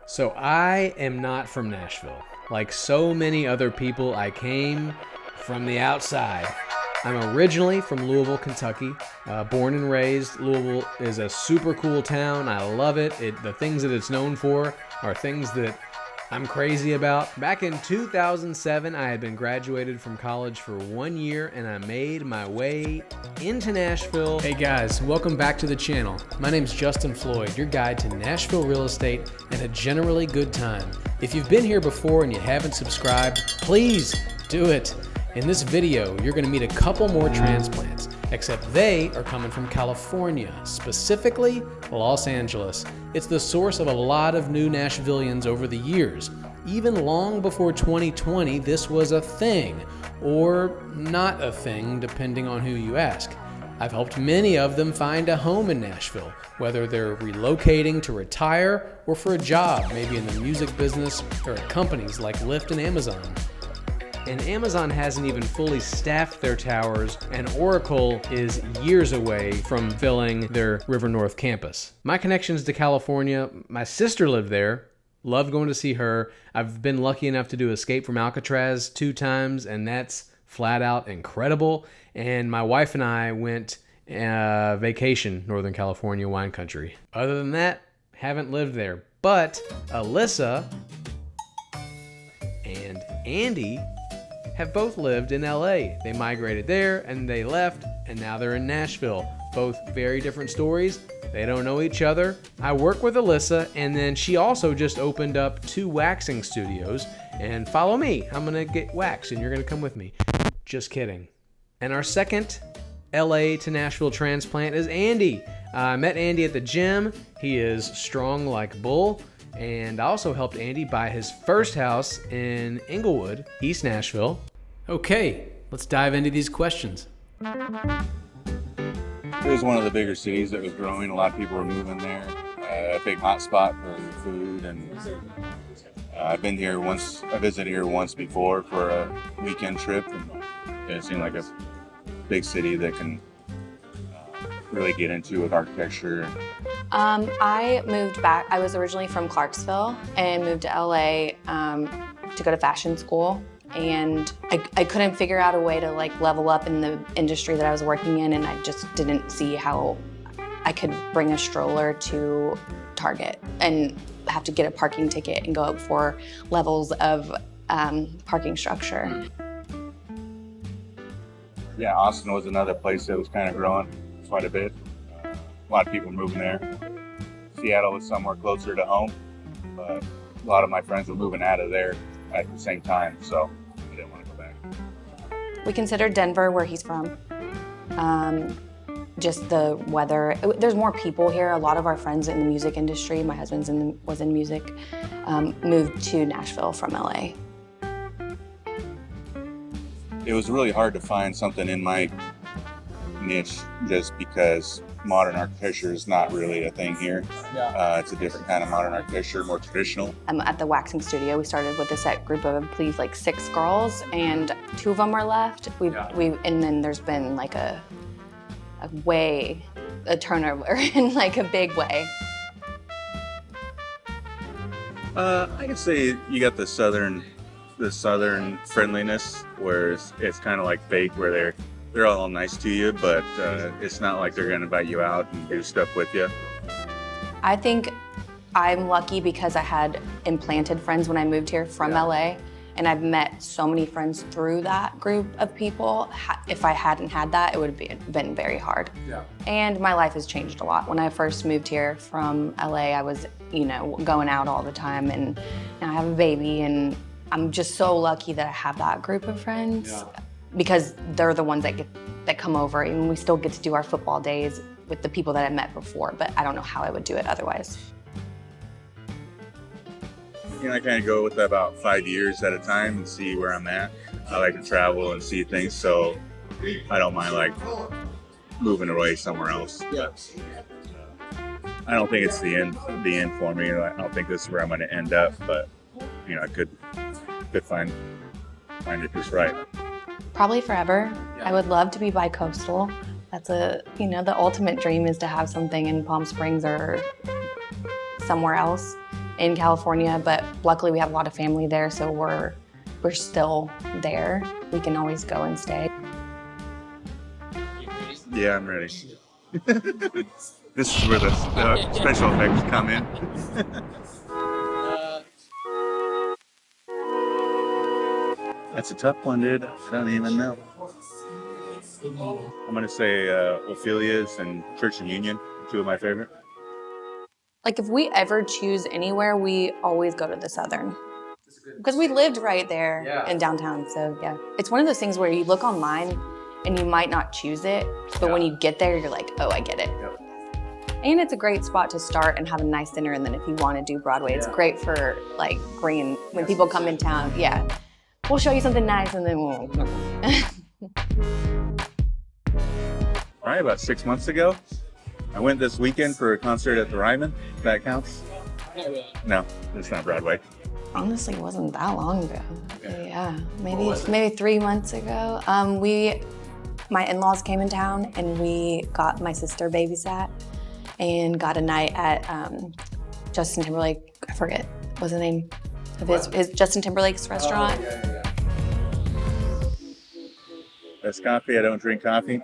So I am not from Nashville. Like so many other people, I came from the outside. I'm originally from Louisville, Kentucky, born and raised. Louisville is a super cool town. I love it. The things that it's known for are things that I'm crazy about. Back in 2007, I had been graduated from college for 1 year and I made my way into Nashville. Hey guys, welcome back to the channel. My name's Justin Floyd, your guide to Nashville real estate and a generally good time. If you've been here before and you haven't subscribed, please do it. In this video, you're gonna meet a couple more transplants, except they are coming from California, specifically Los Angeles. It's the source of a lot of new Nashvillians over the years. Even long before 2020, this was a thing, or not a thing, depending on who you ask. I've helped many of them find a home in Nashville, whether they're relocating to retire or for a job, maybe in the music business or at companies like Lyft and Amazon. And Amazon hasn't even fully staffed their towers, and Oracle is years away from filling their River North campus. My connections to California, my sister lived there, love going to see her. I've been lucky enough to do Escape from Alcatraz 2 times, and that's flat out incredible. And my wife and I went vacation, Northern California wine country. Other than that, haven't lived there. But Alyssa and Andy have both lived in LA. They migrated there and they left and now they're in Nashville. Both very different stories. They don't know each other. I work with Alyssa and then she also just opened up 2 waxing studios. And follow me, I'm gonna get waxed and you're gonna come with me. Just kidding. And our second LA to Nashville transplant is Andy. I met Andy at the gym. He is strong like bull. And I also helped Andy buy his first house in Inglewood, East Nashville. Okay, let's dive into these questions. It was one of the bigger cities that was growing. A lot of people were moving there. A big hot spot for food. And I've been here once. I visited here once before for a weekend trip. And it seemed like a big city that can really get into with architecture. I moved back. I was originally from Clarksville and moved to LA to go to fashion school. And I couldn't figure out a way to like level up in the industry that I was working in, and I just didn't see how I could bring a stroller to Target and have to get a parking ticket and go up 4 levels of parking structure. Yeah, Austin was another place that was kind of growing quite a bit. A lot of people moving there. Seattle was somewhere closer to home, but a lot of my friends were moving out of there at the same time, so I didn't want to go back. We considered Denver, where he's from. Just the weather. There's more people here. A lot of our friends in the music industry, my husband's was in music, moved to Nashville from LA. It was really hard to find something in my niche just because modern architecture is not really a thing here. Yeah. It's a different kind of modern architecture, more traditional. At the waxing studio, we started with a set group of, I believe, like 6 girls, and 2 of them are left. And then there's been like a turnover in like a big way. I could say you got the southern friendliness, where it's kind of like fake, where they're all nice to you, but it's not like they're going to invite you out and do stuff with you. I think I'm lucky because I had implanted friends when I moved here from LA, and I've met so many friends through that group of people. If I hadn't had that, it would have been very hard. Yeah. And my life has changed a lot. When I first moved here from LA, I was, going out all the time, and now I have a baby, and I'm just so lucky that I have that group of friends because they're the ones that come over, and we still get to do our football days with the people that I met before, but I don't know how I would do it otherwise. I kind of go with about 5 years at a time and see where I'm at. I like to travel and see things, so I don't mind like moving away somewhere else. But, I don't think it's the end for me. I don't think this is where I'm going to end up, but I could find it just right. Probably forever. I would love to be bi-coastal. That's the ultimate dream is to have something in Palm Springs or somewhere else. in California, but luckily we have a lot of family there, so we're still there. We can always go and stay. Yeah, I'm ready. This is where the special effects come in. That's a tough one, dude. I don't even know. I'm gonna say Ophelia's and Church and Union, two of my favorite. Like if we ever choose anywhere, we always go to the Southern. Because we lived right there in downtown, so yeah. It's one of those things where you look online and you might not choose it, but when you get there, you're like, oh, I get it. Yep. And it's a great spot to start and have a nice dinner, and then if you want to do Broadway, it's great for like bringing, when people come in town, we'll show you something nice and then we'll. All right, about 6 months ago, I went this weekend for a concert at the Ryman. If that counts? No, it's not Broadway. Honestly, it wasn't that long ago. Yeah, maybe 3 months ago. My in-laws came in town and we got my sister babysat and got a night at Justin Timberlake. I forget what's the name of his Justin Timberlake's restaurant. Best coffee. I don't drink coffee.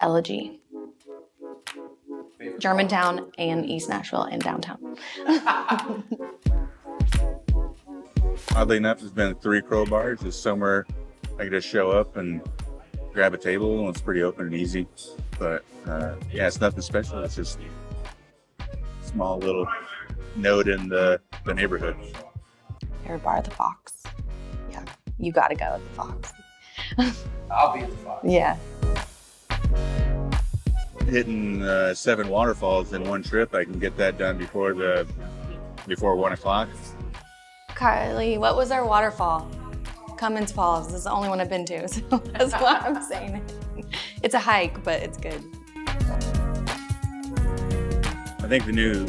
Elegy. Germantown and East Nashville and downtown. Oddly enough, there's been 3 crowbars. It's somewhere I can just show up and grab a table, and it's pretty open and easy. But yeah, it's nothing special. It's just a small little note in the neighborhood. Favorite bar, the Fox. Yeah, you gotta go at the Fox. I'll be at the Fox. Yeah. Hitting 7 waterfalls in one trip, I can get that done before 1 o'clock. Carly, what was our waterfall? Cummins Falls. This is the only one I've been to, so that's why I'm saying it. It's a hike, but it's good. I think the new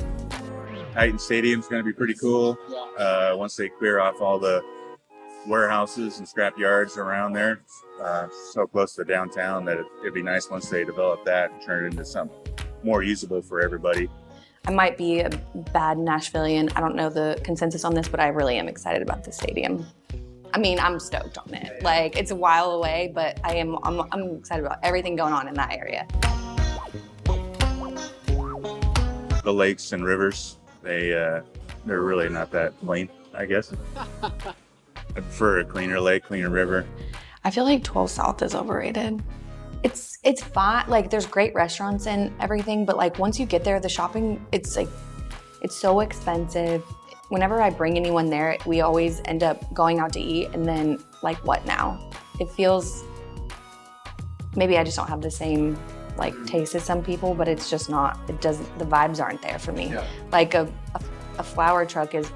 Titan Stadium is going to be pretty cool. Once they clear off all the warehouses and scrap yards around there, so close to downtown that it'd be nice once they develop that and turn it into something more usable for everybody. I might be a bad Nashvilleian. I don't know the consensus on this, but I really am excited about the stadium. I mean, I'm stoked on it. Like, it's a while away, but I'm excited about everything going on in that area. The lakes and rivers, they're really not that clean, I guess. I prefer a cleaner lake, cleaner river. I feel like 12 South is overrated. It's fine. Like, there's great restaurants and everything, but like once you get there, the shopping, it's so expensive. Whenever I bring anyone there, we always end up going out to eat, and then like, what now? It feels, maybe I just don't have the same like taste as some people, but it's just not, the vibes aren't there for me. Yeah. Like a flower truck is,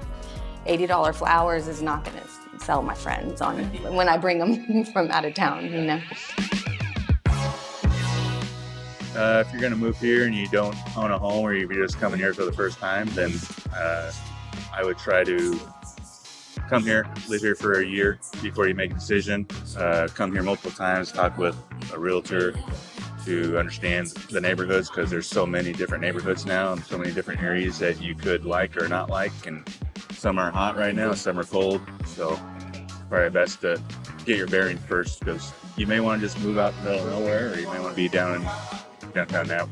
$80 flowers is not gonna sell my friends on when I bring them from out of town, you know? If you're gonna move here and you don't own a home, or you're just coming here for the first time, then I would try to come here, live here for a year before you make a decision. Come here multiple times, talk with a realtor to understand the neighborhoods, because there's so many different neighborhoods now and so many different areas that you could like or not like, and some are hot right now, some are cold, so probably best to get your bearings first, because you may want to just move out in the middle of nowhere, or you may want to be down in downtown now.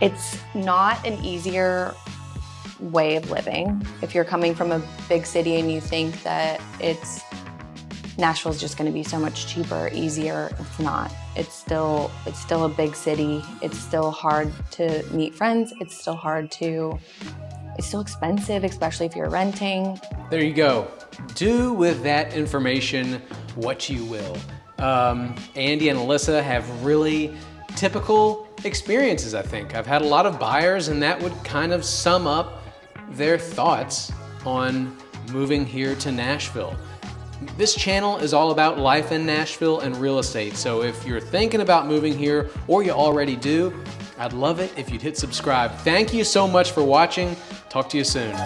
It's not an easier way of living. If you're coming from a big city and you think that Nashville's just going to be so much cheaper, easier, it's not. It's still a big city. It's still hard to meet friends. It's still expensive, especially if you're renting. There you go. Do with that information what you will. Andy and Alyssa have really typical experiences, I think. I've had a lot of buyers, and that would kind of sum up their thoughts on moving here to Nashville. This channel is all about life in Nashville and real estate, so if you're thinking about moving here, or you already do, I'd love it if you'd hit subscribe. Thank you so much for watching. Talk to you soon.